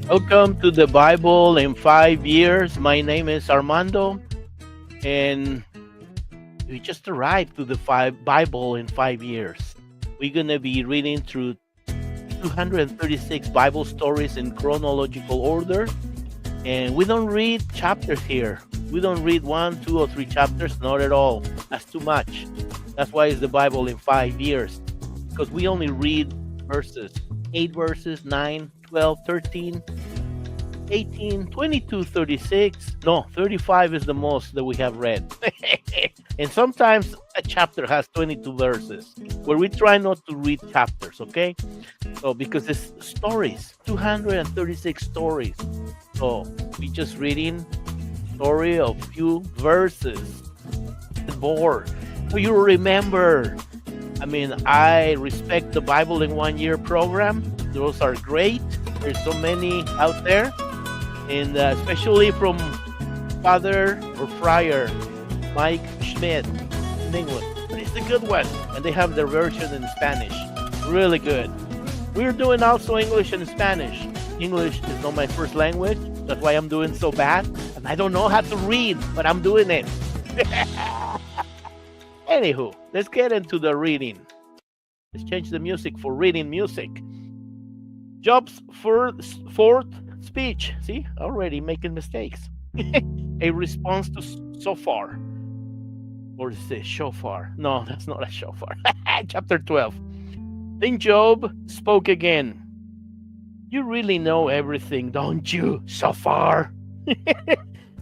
Welcome to the Bible in 5 years. My name is Armando, and we just arrived to the Bible in 5 years. We're going to be reading through 236 Bible stories in chronological order, and we don't read chapters here. We don't read one, two, or three chapters, not at all. That's too much. That's why it's the Bible in 5 years, because we only read verses, 8 verses, 9, 12, 13, 18, 22, 36. No, 35 is the most that we have read. And sometimes a chapter has 22 verses, where we try not to read chapters, okay? So, because it's stories, 236 stories. So, we just reading story of few verses. More. So you remember, I respect the Bible in 1 year program. Those are great. There's so many out there, and especially from Father or Friar Mike Schmidt in England. It's a good one, and they have their version in Spanish. Really good. We're doing also English and Spanish. English is not my first language. That's why I'm doing so bad, and I don't know how to read, but I'm doing it. Anywho, let's get into the reading. Let's change the music for reading music. Job's fourth speech. See, already making mistakes. A response to Zophar. Or is it shofar? No, that's not a shofar. Chapter 12. Then Job spoke again. You really know everything, don't you, Zophar?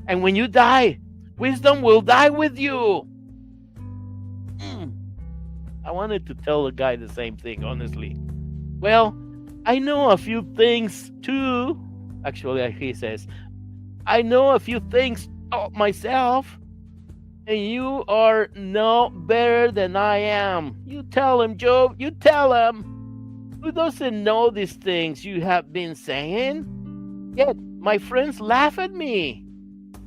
And when you die, wisdom will die with you. I wanted to tell the guy the same thing, honestly. Well, I know a few things too. Actually, he says, I know a few things myself, and you are no better than I am. You tell him, Job, you tell him. Who doesn't know these things you have been saying? Yet my friends laugh at me.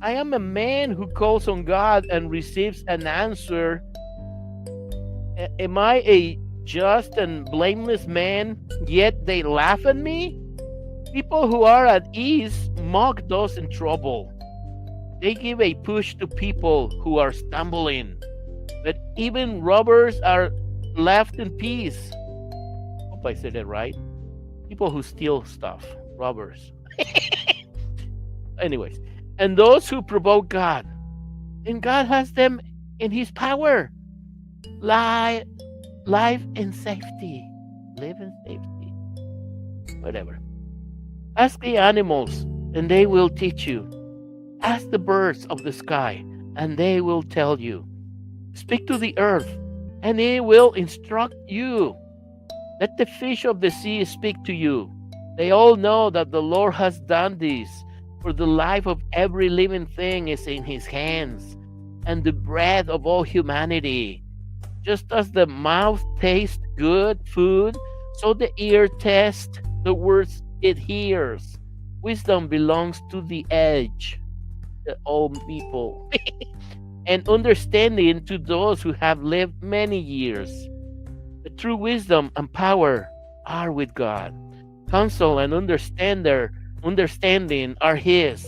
I am a man who calls on God and receives an answer. Am I a just and blameless man, yet they laugh at me? People who are at ease mock those in trouble. They give a push to people who are stumbling. But even robbers are left in peace. Hope I said it right. People who steal stuff, robbers. Anyways, and those who provoke God, and God has them in his power. Life in safety. Live in safety. Whatever. Ask the animals, and they will teach you. Ask the birds of the sky, and they will tell you. Speak to the earth, and it will instruct you. Let the fish of the sea speak to you. They all know that the Lord has done this, for the life of every living thing is in his hands, and the breath of all humanity. Just as the mouth tastes good food, so the ear tests the words it hears. Wisdom belongs to the edge, the old people, and understanding to those who have lived many years. The true wisdom and power are with God. Counsel and understanding are his.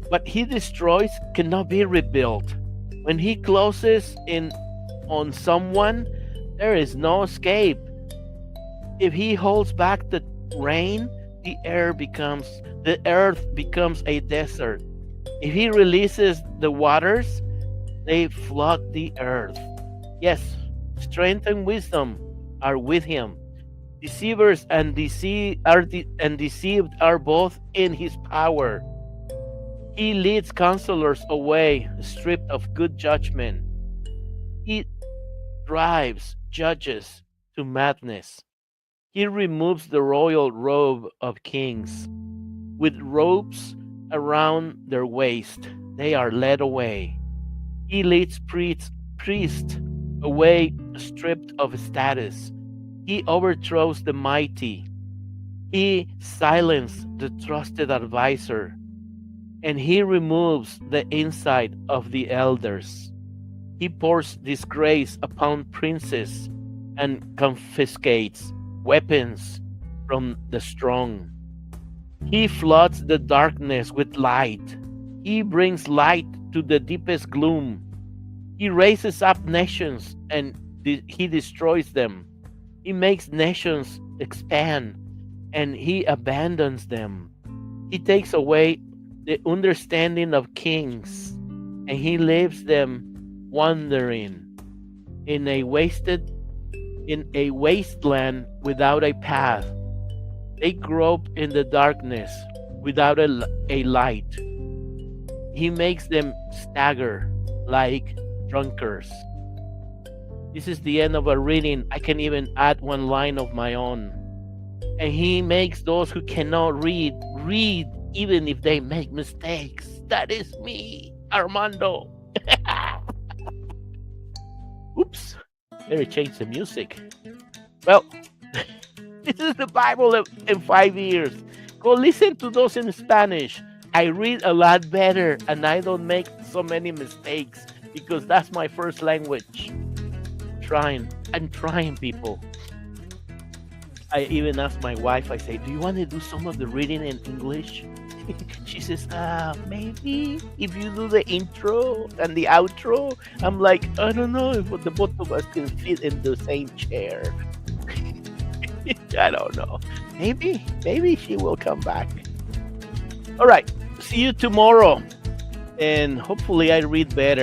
What he destroys cannot be rebuilt. When he closes in on someone, there is no escape. If he holds back the rain, the earth becomes a desert. If he releases the waters, they flood the earth. Yes, strength and wisdom are with him. Deceivers and deceived are both in his power. He leads counselors away, stripped of good judgment. He drives judges to madness. He removes the royal robe of kings. With ropes around their waist, they are led away. He leads priests away, stripped of status. He overthrows the mighty. He silences the trusted advisor. And he removes the insight of the elders. He pours disgrace upon princes and confiscates weapons from the strong. He floods the darkness with light. He brings light to the deepest gloom. He raises up nations and he destroys them. He makes nations expand and he abandons them. He takes away the understanding of kings and he leaves them wandering in a wasteland without a path. They grope in the darkness without a light. He makes them stagger like drunkards. This is the end of our reading. I can even add one line of my own. And he makes those who cannot read even if they make mistakes. That is me, Armando. Oops. Better change the music. Well, this is the Bible in 5 years. Go listen to those in Spanish. I read a lot better and I don't make so many mistakes because that's my first language. I'm trying, people. I even asked my wife, I say, do you want to do some of the reading in English? She says, maybe if you do the intro and the outro. I'm like, I don't know if the both of us can fit in the same chair. I don't know. Maybe she will come back. All right. See you tomorrow. And hopefully I read better.